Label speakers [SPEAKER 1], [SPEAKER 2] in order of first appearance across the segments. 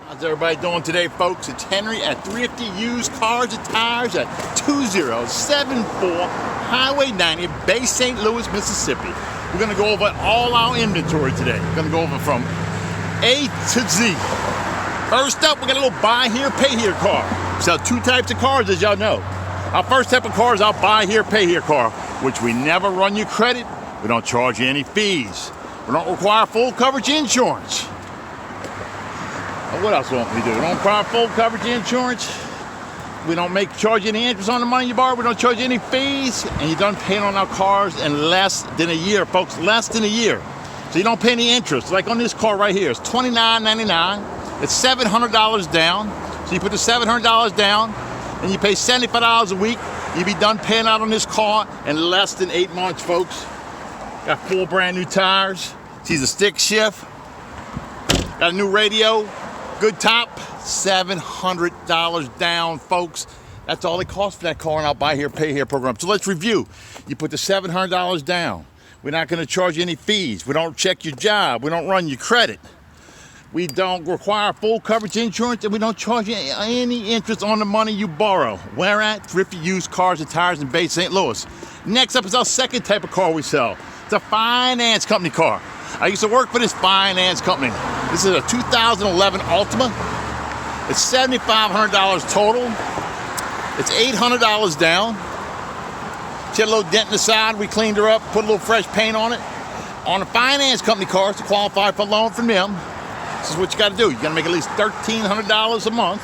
[SPEAKER 1] How's everybody doing today, folks? It's Henry at Thrifty Used Cars and Tires at 2074 Highway 90, Bay St. Louis, Mississippi. We're going to go over all our inventory today. We're going to go over from A to Z. First up, we got a little buy here, pay here car. We sell two types of cars, as y'all know. Our first type of car is our buy here, pay here car, which we never run your credit. We don't charge you any fees. We don't require full coverage insurance. What else won't we do? We don't require full coverage insurance. We don't charge you any interest on the money you borrow. We don't charge you any fees. And you're done paying on our cars in less than a year, folks. Less than a year. So you don't pay any interest. Like on this car right here, it's $29.99. It's $700 down. So you put the $700 down and you pay $75 a week. You'll be done paying out on this car in less than 8 months, folks. Got 4 brand new tires. She's a stick shift. Got a new radio. Good top, $700 down, folks. That's all it costs for that car in our buy here, pay here program. So let's review. You put the $700 down. We're not going to charge you any fees. We don't check your job. We don't run your credit. We don't require full coverage insurance, and we don't charge you any interest on the money you borrow. Where at? Thrifty Used Cars and Tires in Bay St. Louis. Next up is our second type of car we sell. It's a finance company car. I used to work for this finance company. This is a 2011 Altima. It's $7,500 total. It's $800 down. She had a little dent in the side. We cleaned her up, put a little fresh paint on it. On a finance company car, to qualify for a loan from them, this is what you got to do. You got to make at least $1,300 a month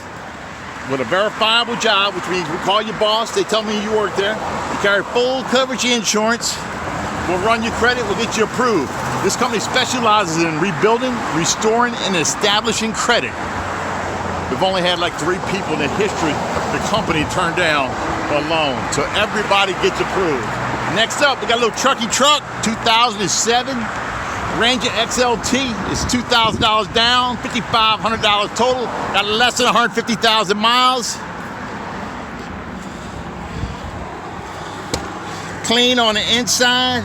[SPEAKER 1] with a verifiable job, which means we call your boss. They tell me you work there. You carry full coverage insurance. We'll run your credit. We'll get you approved. This company specializes in rebuilding, restoring, and establishing credit. We've only had like 3 people in the history of the company turn down a loan. So everybody gets approved. Next up, we got a little trucky truck, 2007. Ranger XLT is $2,000 down, $5,500 total. Got less than 150,000 miles. Clean on the inside.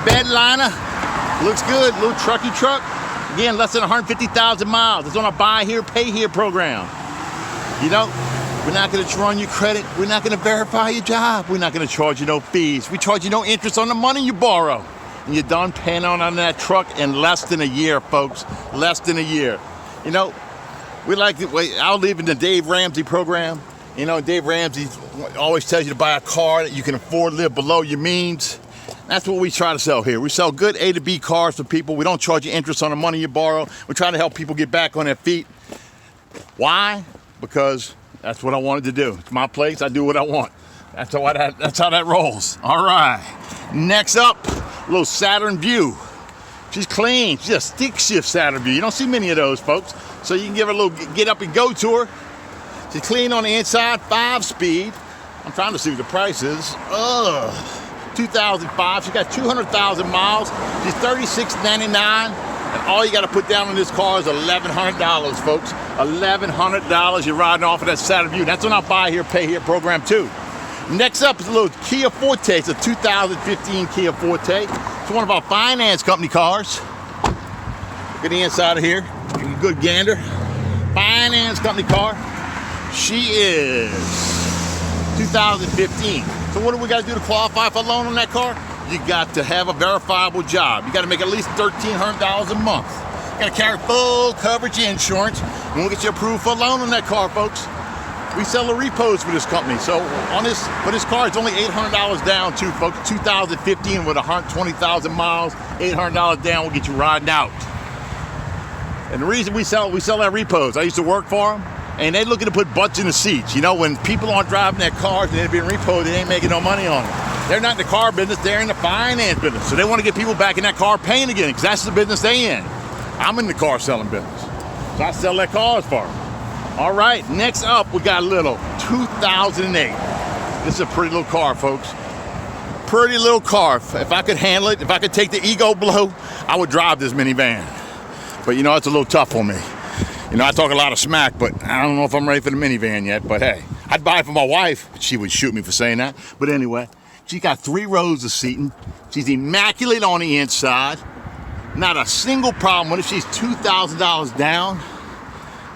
[SPEAKER 1] Bed liner. Looks good. Little trucky truck. Again, less than 150,000 miles. It's on a buy here, pay here program. You know, we're not going to run your credit. We're not going to verify your job. We're not going to charge you no fees. We charge you no interest on the money you borrow. And you're done paying on that truck in less than a year, folks. Less than a year. You know, we like to wait. I'll leave in the Dave Ramsey program. You know, Dave Ramsey always tells you to buy a car that you can afford, live below your means. That's what we try to sell here. We sell good A to B cars for people. We don't charge you interest on the money you borrow. We try to help people get back on their feet. Why? Because that's what I wanted to do. It's my place. I do what I want. That's how that rolls. All right. Next up, a little Saturn View. She's clean. She's a stick shift Saturn View. You don't see many of those, folks. So you can give her a little get up and go to her. She's clean on the inside, 5-speed. I'm trying to see what the price is. 2005. She got 200,000 miles. She's $36.99. And all you got to put down on this car is $1,100, folks. $1,100 you're riding off of that Saturn View. That's on our buy here, pay here program too. Next up is a little Kia Forte. It's a 2015 Kia Forte. It's one of our finance company cars. Look at the inside of here. Good gander. Finance company car. She is 2015. So what do we got to do to qualify for a loan on that car? You got to have a verifiable job. You got to make at least $1,300 a month. You got to carry full coverage insurance. And we'll get you approved for a loan on that car, folks. We sell the repos for this company. So for this car, it's only $800 down too, folks. 2015 with 120,000 miles, $800 down will get you riding out. And the reason we sell that repos, I used to work for them. And they're looking to put butts in the seats. You know, when people aren't driving their cars and they're being repoed, they ain't making no money on it. They're not in the car business, they're in the finance business. So they want to get people back in that car paying again, because that's the business they in. I'm in the car selling business. So I sell their cars for them. All right, next up, we got a little 2008. This is a pretty little car, folks. Pretty little car. If I could handle it, if I could take the ego blow, I would drive this minivan. But you know, it's a little tough on me. You know, I talk a lot of smack, but I don't know if I'm ready for the minivan yet. But hey, I'd buy it for my wife. She would shoot me for saying that. But anyway, she got 3 rows of seating. She's immaculate on the inside. Not a single problem with it. She's $2,000 down.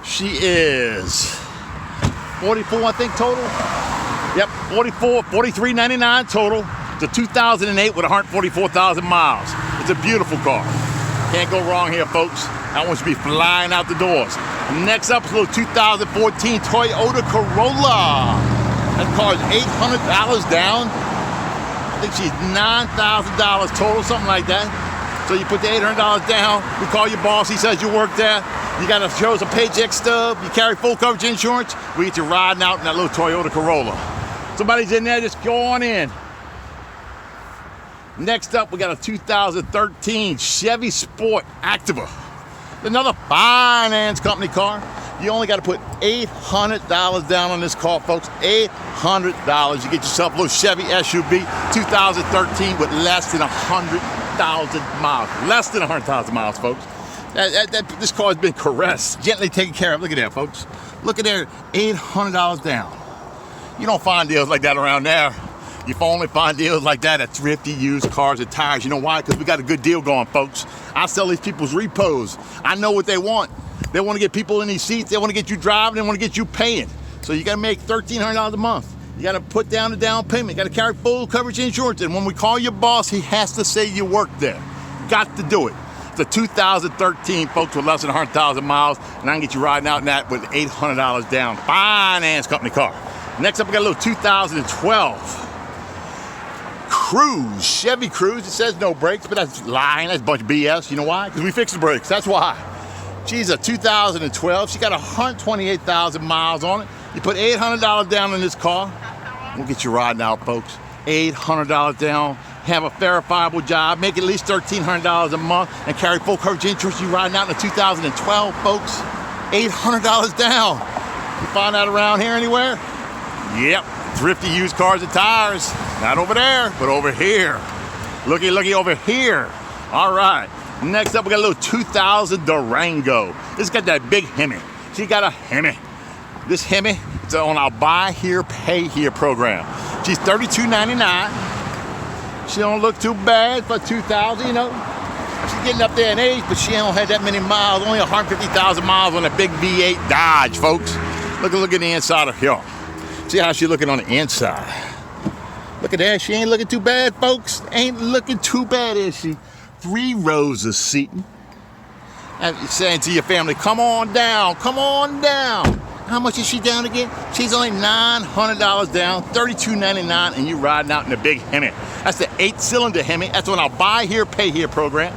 [SPEAKER 1] She is 44, I think, total. Yep, 43.99 total. It's a 2008 with 144,000 miles. It's a beautiful car. Can't go wrong here, folks. I want you to be flying out the doors. Next up is a little 2014 Toyota Corolla. That car is $800 down. I think she's $9,000 total, something like that. So you put the $800 down. We call your boss. He says you work there. You got to show us a paycheck stub. You carry full coverage insurance. We get you riding out in that little Toyota Corolla. Somebody's in there, just go on in. Next up, we got a 2013 Chevy Sport Activa. Another finance company car. You only got to put $800 down on this car, folks. $800. You get yourself a little Chevy SUV 2013 with less than 100,000 miles. Less than 100,000 miles, folks. This car has been caressed, gently taken care of. Look at that, folks. Look at there, $800 down. You don't find deals like that around there. You only find deals like that at Thrifty, used cars and tires. You know why? Because we got a good deal going, folks. I sell these people's repos. I know what they want. They want to get people in these seats. They want to get you driving. They want to get you paying. So you got to make $1,300 a month. You got to put down the down payment. You got to carry full coverage insurance. And when we call your boss, he has to say you work there. Got to do it. It's a 2013, folks, with less than 100,000 miles. And I can get you riding out in that with $800 down. Finance company car. Next up, we got a little 2012 Cruze, Chevy Cruze. It says no brakes, but that's lying. That's a bunch of BS. You know why? Because we fixed the brakes. That's why. She's a 2012. She got 128,000 miles on it. You put $800 down on this car. We'll get you riding out, folks. $800 down. Have a verifiable job. Make at least $1,300 a month and carry full coverage insurance. You riding out in the 2012, folks. $800 down. You find that around here anywhere? Yep. Thrifty used cars and tires. Not over there, but over here. Looky, looky over here. All right. Next up, we got a little 2000 Durango. This got that big Hemi. She got a Hemi. This Hemi is on our Buy Here, Pay Here program. She's $32.99. She don't look too bad for 2000, you know. She's getting up there in age, but she don't have that many miles. Only 150,000 miles on a big V8 Dodge, folks. Look at the inside of here. See how she's looking on the inside. Look at that. She ain't looking too bad, folks. Ain't looking too bad, is she? 3 rows of seating. And you're saying to your family, come on down, come on down. How much is she down again? She's only $900 down, $32.99, and you riding out in the big Hemi. That's the 8-cylinder Hemi. That's on our Buy Here, Pay Here program.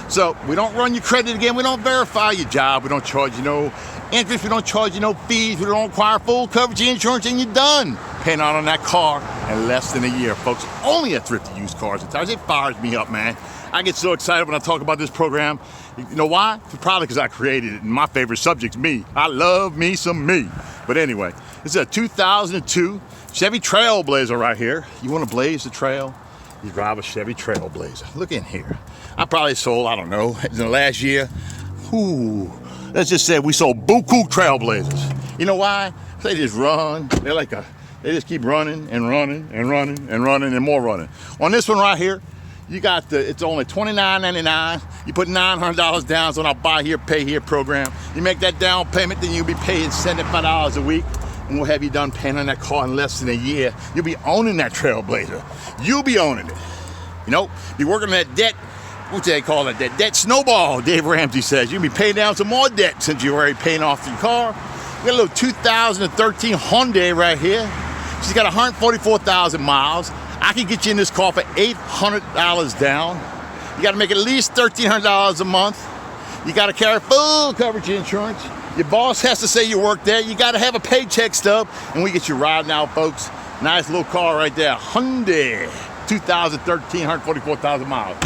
[SPEAKER 1] So we don't run your credit again. We don't verify your job. We don't charge you no interest. We don't charge you no fees. We don't require full coverage insurance, and you're done paying out on that car in less than a year, folks. Only at Thrifty Used Cars and Tires. It fires me up, man. I get so excited when I talk about this program. You know why? Probably because I created it, and my favorite subject's me. I love me some me. But anyway, this is a 2002 Chevy Trailblazer right here. You want to blaze the trail? You drive a Chevy Trailblazer. Look in here. I probably sold, I don't know, in the last year, let's just say we sold buku Trailblazers. You know why? They just run. They just keep running and running and running and running and more running. On this one right here, you got it's only $29.99. You put $900 down on our Buy Here, Pay Here program. You make that down payment, then you'll be paying $75 a week, and we'll have you done paying on that car in less than a year. You'll be owning that Trailblazer. You'll be owning it. You know, be working on that debt. What do they call it? That debt snowball, Dave Ramsey says. You'll be paying down some more debt since you're already paying off your car. We got a little 2013 Hyundai right here. She's got 144,000 miles. I can get you in this car for $800 down. You got to make at least $1,300 a month. You got to carry full coverage insurance. Your boss has to say you work there. You got to have a paycheck stub, and we get you riding out, folks. Nice little car right there, Hyundai, 2013, 144,000 miles.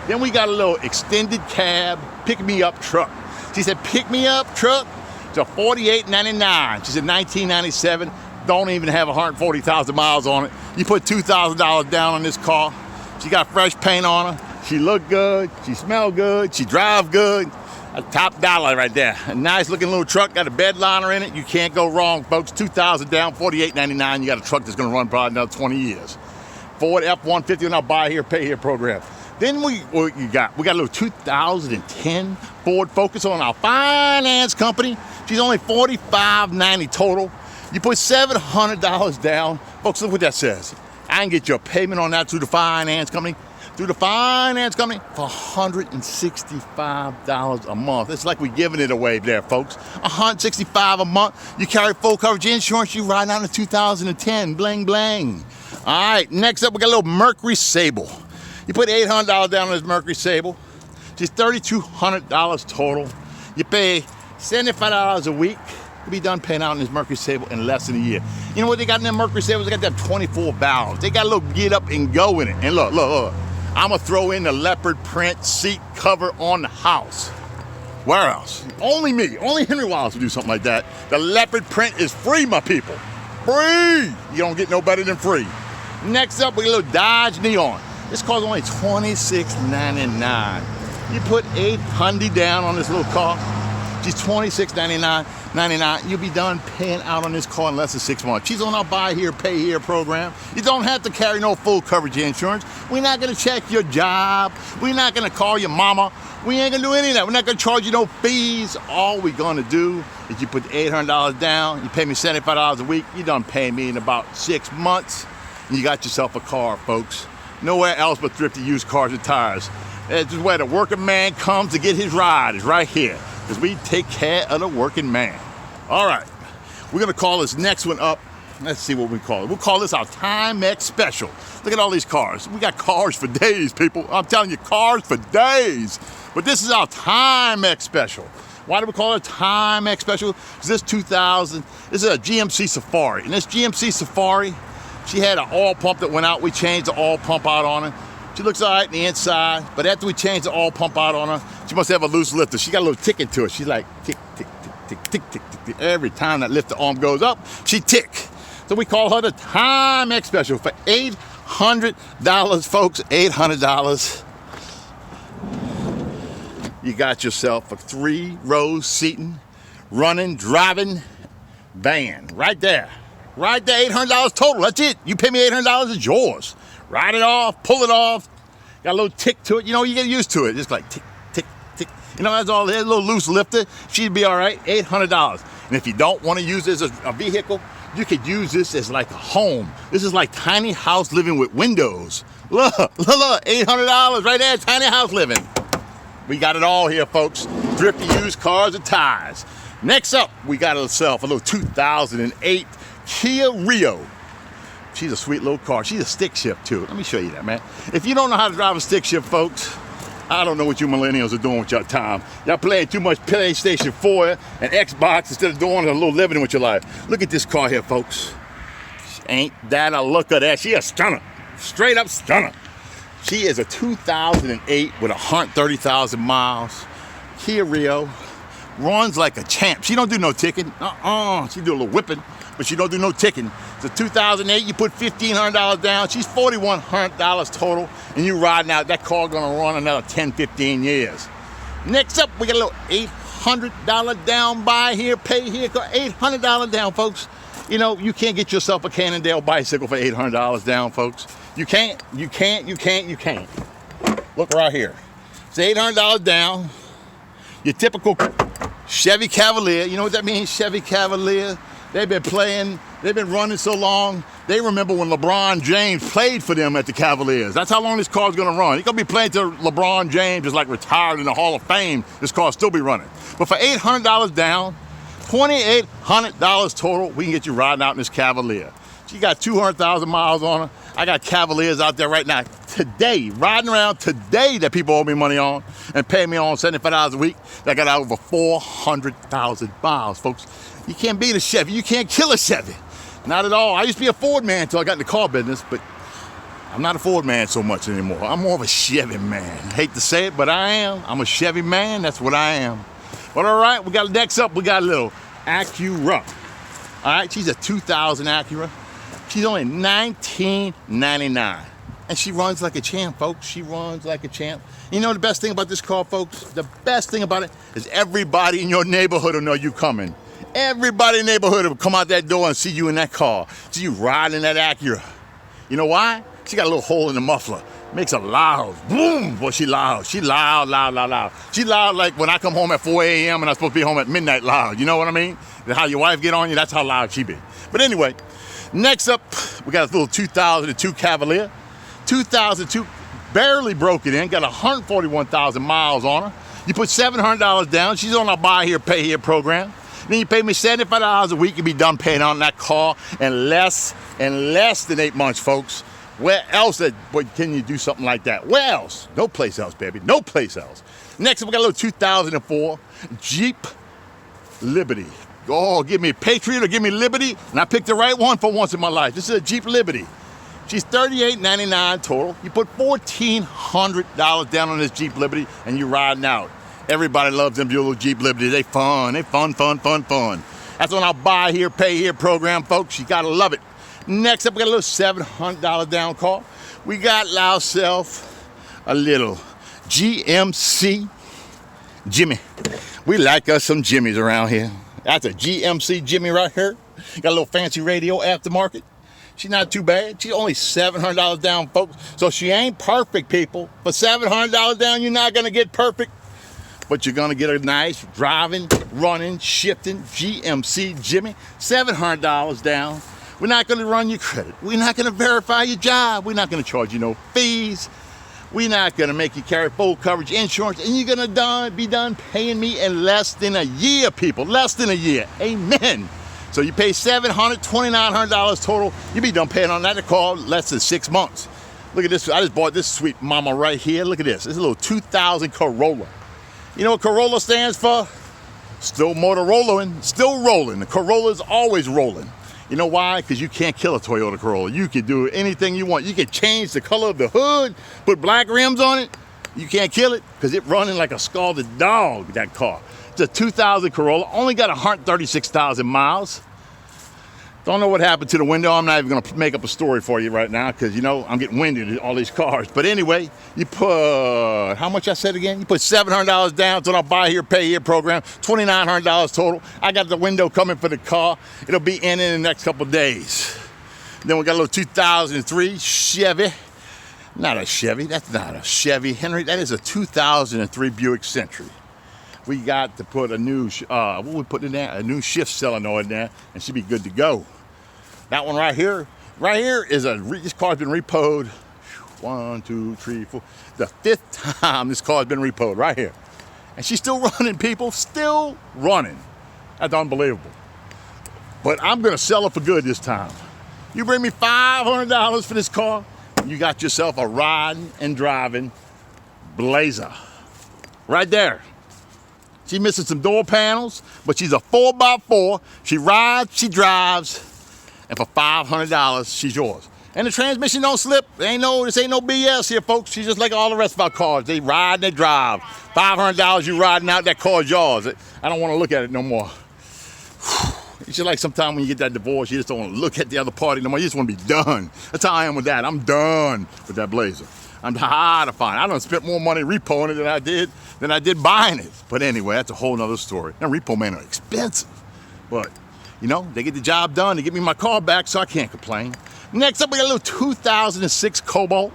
[SPEAKER 1] Then we got a little extended cab, pick-me-up truck. She said, pick me up truck. It's a $48.99. She said 1997. Don't even have 140,000 miles on it. You put $2,000 down on this car. She got fresh paint on her. She look good. She smell good. She drive good. A top dollar right there. A nice looking little truck. Got a bed liner in it. You can't go wrong, folks. $2,000 down, $48.99. You got a truck that's going to run probably another 20 years. Ford F-150 on our Buy Here, Pay Here program. Then we got a little 2010 Ford Focus on our finance company. She's only $45.90 total. You put $700 down. Folks, look what that says. I can get your payment on that through the finance company. For $165 a month. It's like we're giving it away there, folks. $165 a month. You carry full coverage insurance. You ride out in 2010. Bling, bling. All right, next up, we got a little Mercury Sable. You put $800 down on this Mercury Sable. She's $3,200 total. You pay $75 a week. You'll be done paying out in this Mercury Sable in less than a year. You know what they got in them Mercury Sables? They got them 24 valves. They got a little get up and go in it. And look. I'm going to throw in the leopard print seat cover on the house. Where else? Only me. Only Henry Wallace would do something like that. The leopard print is free, my people. Free! You don't get no better than free. Next up, we got a little Dodge Neon. This car's only $26.99. You put $800 down on this little car. She's $26.99. You'll be done paying out on this car in less than 6 months. She's on our buy here, pay here program. You don't have to carry no full coverage insurance. We're not going to check your job. We're not going to call your mama. We ain't going to do any of that. We're not going to charge you no fees. All we're going to do is you put $800 down. You pay me $75 a week. You done paying me in about 6 months. And you got yourself a car, folks. Nowhere else but Thrifty used cars and tires. It's where the working man comes to get his ride. Is right here. Because we take care of the working man. All right, we're going to call this next one up. Let's see what we call it. We'll call this our Timex Special. Look at all these cars. We got cars for days, people. I'm telling you, cars for days. But this is our Timex Special. Why do we call it a Timex Special? Because this is a GMC Safari. And this GMC Safari, she had an oil pump that went out. We changed the oil pump out on her. She looks all right in the inside, but after we changed the oil pump out on her, she must have a loose lifter. She got a little ticking to it. She's like tick, tick, tick, tick, tick, tick, tick. Every time that lifter arm goes up, she tick. So we call her the Timex Special for $800, folks. $800. You got yourself a 3-row seating, running, driving van right there. Right there, $800 total. That's it. You pay me $800, it's yours. Ride it off, pull it off. Got a little tick to it. You know, you get used to it. Just like tick, tick, tick. You know, that's all it is. A little loose lifter. She'd be all right. $800. And if you don't want to use this as a vehicle, you could use this as like a home. This is like tiny house living with windows. Look, $800 right there, tiny house living. We got it all here, folks. Thrifty used cars and tires. Next up, we got ourselves a little 2008 Kia Rio. She's a sweet little car. She's a stick shift too. Let me show you that, man. If you don't know how to drive a stick shift, folks, I don't know what you millennials are doing with your time. Y'all playing too much PlayStation 4 and Xbox instead of doing a little living with your life. Look at this car here, folks. Ain't that a look at that? She a stunner. Straight up stunner. She is a 2008 with 130,000 miles. Kia Rio. Runs like a champ. She don't do no ticking. She do a little whipping, but she don't do no ticking. It's a 2008. You put $1,500 down. She's $4,100 total, and you riding out. That car gonna run another 10, 15 years. Next up, we got a little $800 down. Buy here, pay here. $800 down, folks. You know, you can't get yourself a Cannondale bicycle for $800 down, folks. You can't. Look right here. It's $800 down. Your typical Chevy Cavalier. You know what that means, Chevy Cavalier? They've been running so long, they remember when LeBron James played for them at the Cavaliers. That's how long this car's gonna run. He's gonna be playing till LeBron James is like retired in the Hall of Fame. This car'll still be running. But for $800 down, $2,800 total, we can get you riding out in this Cavalier. She got 200,000 miles on her. I got Cavaliers out there right now today, riding around today that people owe me money on and pay me on $75 a week. That got out over 400,000 miles, folks. You can't beat a Chevy. You can't kill a Chevy. Not at all. I used to be a Ford man until I got in the car business, but I'm not a Ford man so much anymore. I'm more of a Chevy man. Hate to say it, but I am. I'm a Chevy man. That's what I am. But all right, we got next up, we got a little Acura. All right, she's a 2000 Acura. She's only $19.99. And she runs like a champ, folks. She runs like a champ. You know the best thing about this car, folks? The best thing about it is everybody in your neighborhood will know you coming. Everybody in the neighborhood will come out that door and see you in that car. See you riding that Acura. You know why? She got a little hole in the muffler. Makes a loud, boom. Boy, she loud. She loud, loud, loud, loud. She loud like when I come home at 4 a.m. and I'm supposed to be home at midnight loud. You know what I mean? How your wife get on you, that's how loud she be. But anyway, next up, we got a little 2002 Cavalier. 2002, barely broke it in, got 141,000 miles on her. You put $700 down. She's on our buy here, pay here program. Then you pay me $75 a week. You'll be done paying on that car in less than 8 months, folks. Where else can you do something like that? Where else? No place else, baby. No place else. Next up, we got a little 2004 Jeep Liberty. Oh, give me a Patriot or give me Liberty. And I picked the right one for once in my life. This is a Jeep Liberty. She's $38.99 total. You put $1,400 down on this Jeep Liberty and you're riding out. Everybody loves them little Jeep Liberties. They fun. They fun. That's on our buy here, pay here program, folks. You gotta love it. Next up, we got a little $700 down car. We got ourselves a little GMC Jimmy. We like us some Jimmys around here. That's a GMC Jimmy right here. Got a little fancy radio aftermarket. She's not too bad. She's only $700 down, folks. So she ain't perfect, people. For $700 down, you're not gonna get perfect. But you're gonna get a nice driving, running, shifting GMC Jimmy. $700 down. We're not gonna run your credit. We're not gonna verify your job. We're not gonna charge you no fees. We're not gonna make you carry full coverage insurance, and you're gonna be done paying me in less than a year, people. Less than a year. Amen. So you pay $700, $2,900 total. You be done paying on that car less than 6 months. Look at this. I just bought this sweet mama right here. Look at this. This is a little 2000 Corolla. You know what Corolla stands for? Still Motorolaing, still rolling. The Corolla is always rolling. You know why? Because you can't kill a Toyota Corolla. You can do anything you want. You can change the color of the hood, put black rims on it. You can't kill it because it's running like a scalded dog, that car. It's a 2000 Corolla, only got 136,000 miles. Don't know what happened to the window. I'm not even going to make up a story for you right now because, you know, I'm getting winded in all these cars. But anyway, you put, how much I said again? You put $700 down to our buy here, pay here program, $2,900 total. I got the window coming for the car. It'll be in the next couple of days. Then we got a little 2003 Chevy. Not a Chevy. That's not a Chevy, Henry. That is a 2003 Buick Century. We got to put a new, what we put in there? A new shift solenoid in there, and she'll be good to go. That one right here is this car's been repoed. 1, 2, 3, 4. The 5th time this car's been repoed right here. And she's still running, people, still running. That's unbelievable. But I'm gonna sell it for good this time. You bring me $500 for this car, you got yourself a riding and driving Blazer. Right there. She's missing some door panels, but she's a 4x4. She rides, she drives, and for $500, she's yours. And the transmission don't slip. This ain't no BS here, folks. She's just like all the rest of our cars. They ride and they drive. $500 you riding out, that car's yours. I don't want to look at it no more. It's just like sometimes when you get that divorce, you just don't want to look at the other party no more. You just want to be done. That's how I am with that. I'm done with that Blazer. I'm hard to find. I done spent more money repoing it than I did buying it. But anyway, that's a whole nother story. And repo men are expensive. But, you know, they get the job done. They get me my car back, so I can't complain. Next up, we got a little 2006 Cobalt.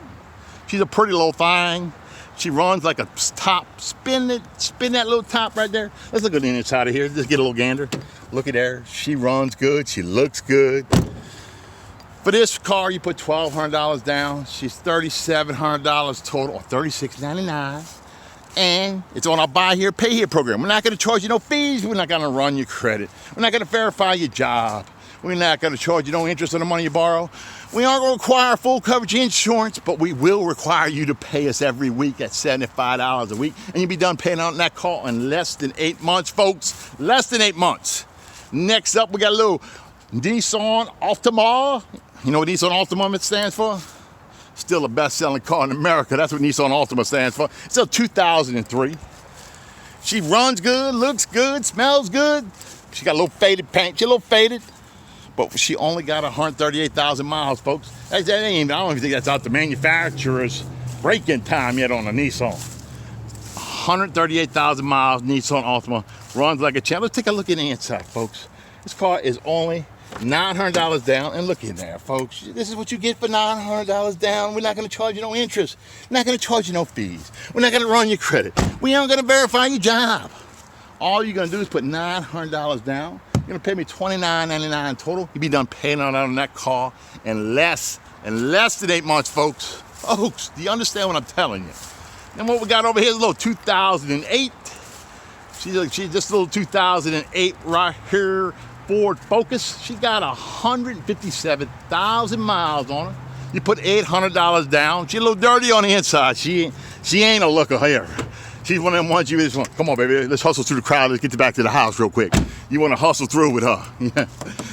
[SPEAKER 1] She's a pretty little thing. She runs like a top. Spin that little top right there. Let's look at the inside of here. Just get a little gander. Look at her. She runs good. She looks good. For this car, you put $1,200 down. She's $3,700 total, or $36.99. And it's on our buy here, pay here program. We're not gonna charge you no fees. We're not gonna run your credit. We're not gonna verify your job. We're not gonna charge you no interest on the money you borrow. We aren't gonna require full coverage insurance, but we will require you to pay us every week at $75 a week. And you'll be done paying out that car in less than 8 months, folks. Less than 8 months. Next up, we got a little Nissan Altima. You know what Nissan Altima stands for? Still the best-selling car in America. That's what Nissan Altima stands for. It's a 2003. She runs good, looks good, smells good. She got a little faded paint. She's a little faded. But she only got 138,000 miles, folks. I don't even think that's out the manufacturer's break-in time yet on a Nissan. 138,000 miles, Nissan Altima. Runs like a champ. Let's take a look at the inside, folks. This car is only $900 down, and look in there, folks. This is what you get for $900 down. We're not going to charge you no interest. We're not going to charge you no fees. We're not going to run your credit. We aren't going to verify your job. All you're going to do is put $900 down. You're going to pay me $29.99 total. You'll be done paying on that car in less than 8 months, folks. Folks, do you understand what I'm telling you? Then what we got over here is a little 2008. She's this little 2008 right here. Ford Focus. She got 157,000 miles on her. You put $800 down. She's a little dirty on the inside. She ain't a looker here. She's one of them ones you just want, come on, baby, let's hustle through the crowd. Let's get back to the house real quick. You want to hustle through with her. Yeah.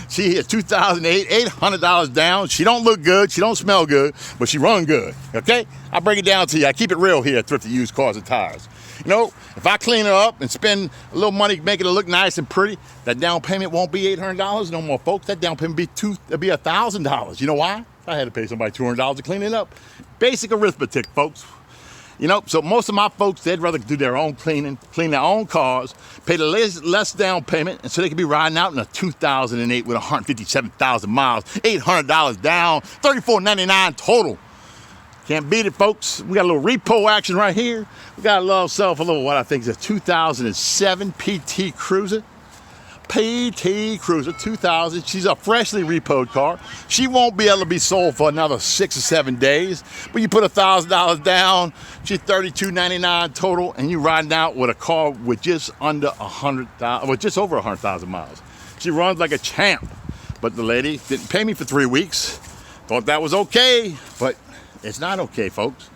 [SPEAKER 1] She is 2008, $800 down. She don't look good. She don't smell good, but she run good, okay? I break it down to you. I keep it real here at Thrifty Used Cars and Tires. You know, if I clean her up and spend a little money making it look nice and pretty, that down payment won't be $800 no more, folks. That down payment it'll be $1,000. You know why? I had to pay somebody $200 to clean it up. Basic arithmetic, folks. You know, so most of my folks, they'd rather do their own cleaning, clean their own cars, pay the less down payment, and so they could be riding out in a 2008 with 157,000 miles, $800 down, $34.99 total. Can't beat it, folks. We got a little repo action right here. We got a little what I think is a 2007 PT Cruiser. PT Cruiser 2000. She's a freshly repoed car. She won't be able to be sold for another 6 or 7 days. But you put $1,000 down, she's $32.99 total, and you riding out with a car with just under 100,000, with just over 100,000 miles. She runs like a champ. But the lady didn't pay me for 3 weeks. Thought that was okay, but it's not okay, folks.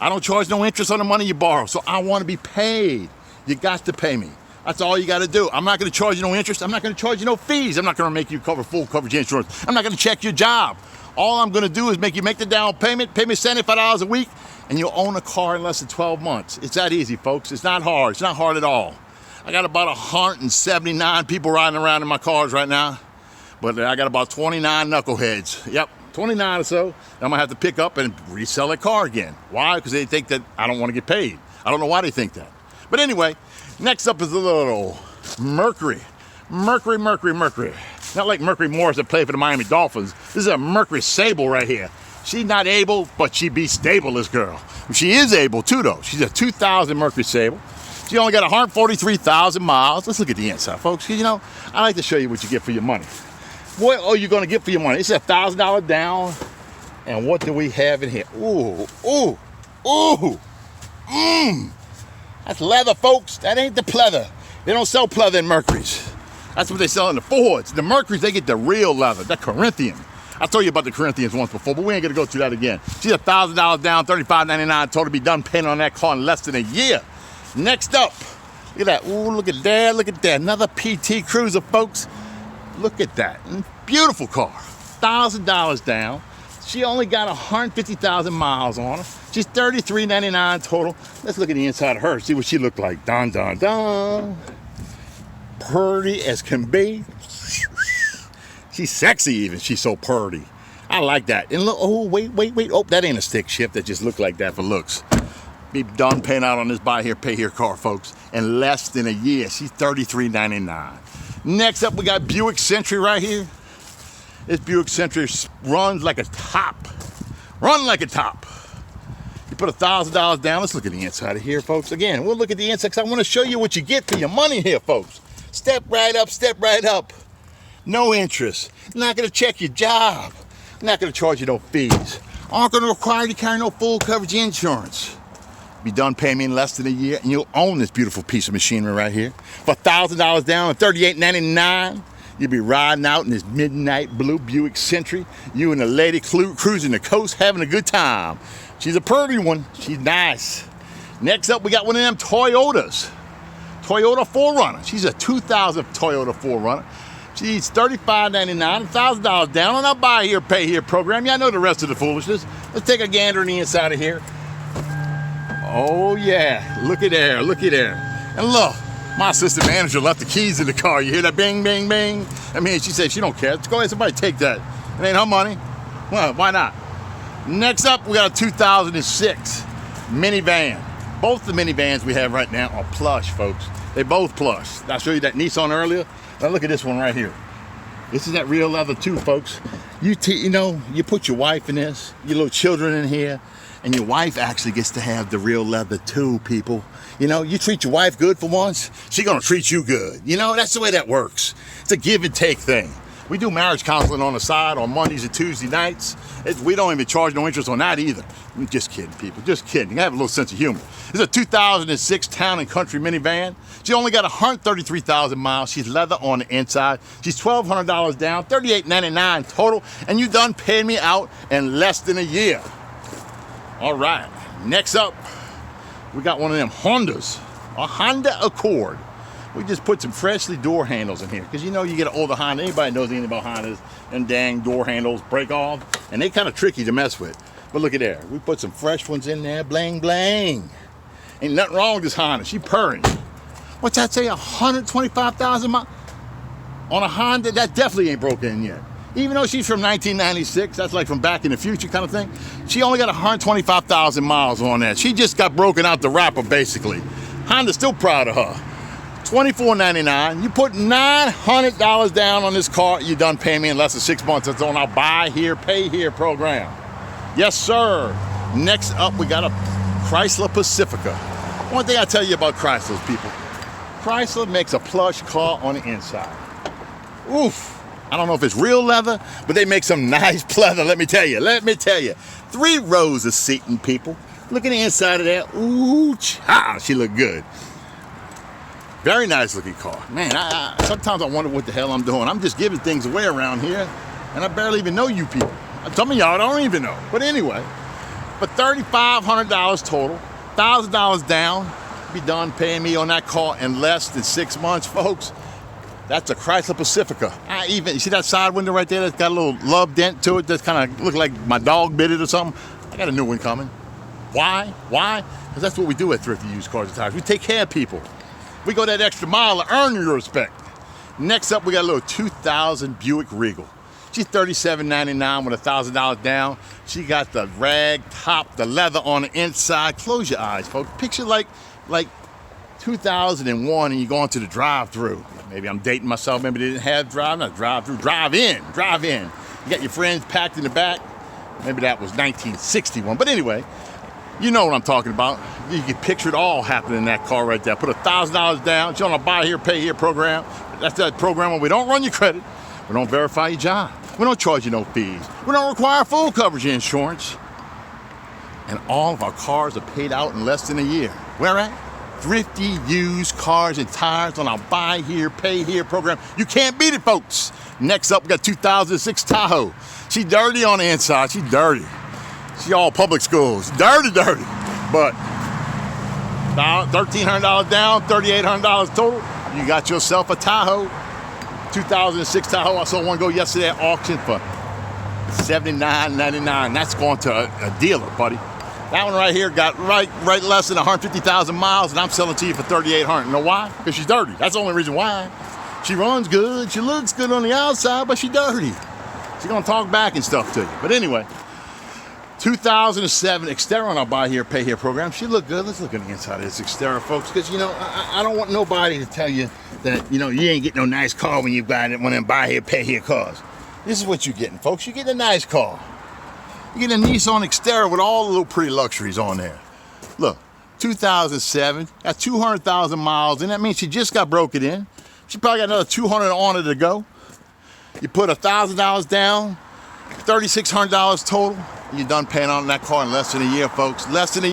[SPEAKER 1] I don't charge no interest on the money you borrow, so I want to be paid. You got to pay me. That's all you got to do. I'm not going to charge you no interest. I'm not going to charge you no fees. I'm not going to make you cover full coverage insurance. I'm not going to check your job. All I'm going to do is make you make the down payment, pay me $75 a week, and you'll own a car in less than 12 months. It's that easy, folks. It's not hard. It's not hard at all. I got about 179 people riding around in my cars right now, but I got about 29 knuckleheads. Yep. 29 or so, I'm gonna have to pick up and resell that car again. Why? Because they think that I don't want to get paid. I don't know why they think that. But anyway, next up is a little Mercury. Mercury. Not like Mercury Morris that played for the Miami Dolphins. This is a Mercury Sable right here. She's not able, but she be stable, this girl. She is able too, though. She's a 2000 Mercury Sable. She only got 143,000 miles. Let's look at the inside, folks. You know, I like to show you what you get for your money. What are you going to get for your money? It's $1,000 down. And what do we have in here? Ooh. That's leather, folks. That ain't the pleather. They don't sell pleather in Mercuries. That's what they sell in the Fords. The Mercuries, they get the real leather, the Corinthian. I told you about the Corinthians once before, but we ain't going to go through that again. She's $1,000 down, $35.99 total to be done paying on that car in less than a year. Next up, look at that. Ooh, look at that. Another PT Cruiser, folks. Look at that. Beautiful car. $1,000 down. She only got 150,000 miles on her. She's $33.99 total. Let's look at the inside of her, see what she looked like. Dun, dun, dun. Purty as can be. She's sexy even. She's so purty. I like that. And look, oh, wait. Oh, that ain't a stick shift that just looked like that for looks. Be done paying out on this buy here, pay here car, folks, in less than a year. She's $33.99. Next up, we got Buick Century right here. This Buick Century runs like a top. You put $1,000 down. Let's look at the inside of here, folks. Again, we'll look at the inside because I want to show you what you get for your money here, folks. Step right up. No interest. Not going to check your job. Not going to charge you no fees. Aren't going to require you to carry no full coverage insurance. Be done paying me in less than a year, and you'll own this beautiful piece of machinery right here. For $1,000 down and $38.99, you'll be riding out in this midnight blue Buick Century. You and the lady cruising the coast, having a good time. She's a pretty one. She's nice. Next up, we got one of them Toyotas. Toyota 4Runner. She's a 2000 Toyota 4Runner. She's $35.99, $1,000 down on our buy here, pay here program. Y'all know the rest of the foolishness. Let's take a gander on the inside of here. Oh yeah, look at there. And look, my assistant manager left the keys in the car. You hear that bing, bing, bing? I mean, she said she don't care. Go ahead, somebody take that. It ain't her money. Well, why not? Next up, we got a 2006 minivan. Both the minivans we have right now are plush, folks. They both plush. I showed you that Nissan earlier. Now look at this one right here. This is that real leather too, folks. You put your wife in this, your little children in here, and your wife actually gets to have the real leather too, people. You treat your wife good for once, she's gonna treat you good. That's the way that works. It's a give and take thing. We do marriage counseling on the side on Mondays and Tuesday nights. We don't even charge no interest on that either. I'm just kidding, people, just kidding. I have a little sense of humor. This is a 2006 Town and Country minivan. She only got 133,000 miles. She's leather on the inside. She's $1,200 down, $38.99 total, and you done paid me out in less than a year. All right, next up, we got one of them Hondas, a Honda Accord. We just put some freshly door handles in here because you get an older Honda. Anybody knows anything about Hondas and dang door handles break off, and they kind of tricky to mess with. But look at there, we put some fresh ones in there, bling bling. Ain't nothing wrong with this Honda. She purring. What's that say? 125,000 miles on a Honda? That definitely ain't broken in yet. Even though she's from 1996, that's like from back in the future kind of thing. She only got 125,000 miles on that. She just got broken out the wrapper basically. Honda's still proud of her. $24.99. You put $900 down on this car, you done pay me in less than 6 months. It's on our buy here, pay here program. Yes, sir. Next up, we got a Chrysler Pacifica. One thing I tell you about Chryslers, people. Chrysler makes a plush car on the inside. Oof. I don't know if it's real leather, but they make some nice leather, let me tell you. 3 rows of seating, people. Look at the inside of that. Ooh, child, she look good. Very nice looking car. Man, sometimes I wonder what the hell I'm doing. I'm just giving things away around here, and I barely even know you people. Some of y'all don't even know. But anyway, but $3,500 total, $1,000 down, be done paying me on that car in less than 6 months, folks. That's a Chrysler Pacifica. You see that side window right there that's got a little love dent to it that's kind of look like my dog bit it or something? I got a new one coming. Why? Because that's what we do at Thrifty Used Cars and Tires. We take care of people. We go that extra mile to earn your respect. Next up, we got a little 2000 Buick Regal. She's $37.99 with $1,000 down. She got the rag top, the leather on the inside. Close your eyes, folks. Picture like 2001 and you go into the drive-through. Maybe I'm dating myself. Maybe they didn't have drive-through. Drive in. You got your friends packed in the back. Maybe that was 1961. But anyway, you know what I'm talking about. You can picture it all happening in that car right there. Put $1,000 down. She's on a buy here, pay here program. That's that program where we don't run your credit. We don't verify your job. We don't charge you no fees. We don't require full coverage insurance. And all of our cars are paid out in less than a year. Where at? Thrifty Used Cars and Tires on our buy here, pay here program. You can't beat it, folks. Next up, we got 2006 Tahoe. She dirty on the inside. She dirty. She all public schools. Dirty. But $1,300 down, $3,800 total. You got yourself a Tahoe. 2006 Tahoe. I saw one go yesterday at auction for $79.99. That's going to a dealer, buddy. That one right here got right less than 150,000 miles, and I'm selling to you for $3,800. You know why? Because she's dirty. That's the only reason why. She runs good. She looks good on the outside, but she's dirty. She's going to talk back and stuff to you. But anyway, 2007 Xterra on our buy here, pay here program. She looked good. Let's look at the inside of this Xterra, folks, because, I don't want nobody to tell you that, you ain't getting no nice car when you buy one of them buy here, pay here cars. This is what you're getting, folks. You're getting a nice car. You get a Nissan Xterra with all the little pretty luxuries on there. Look, 2007, got 200,000 miles, and that means she just got broken in. She probably got another 200 on it to go. You put $1,000 down, $3,600 total. You're done paying on that car in less than a year, folks. Less than a year.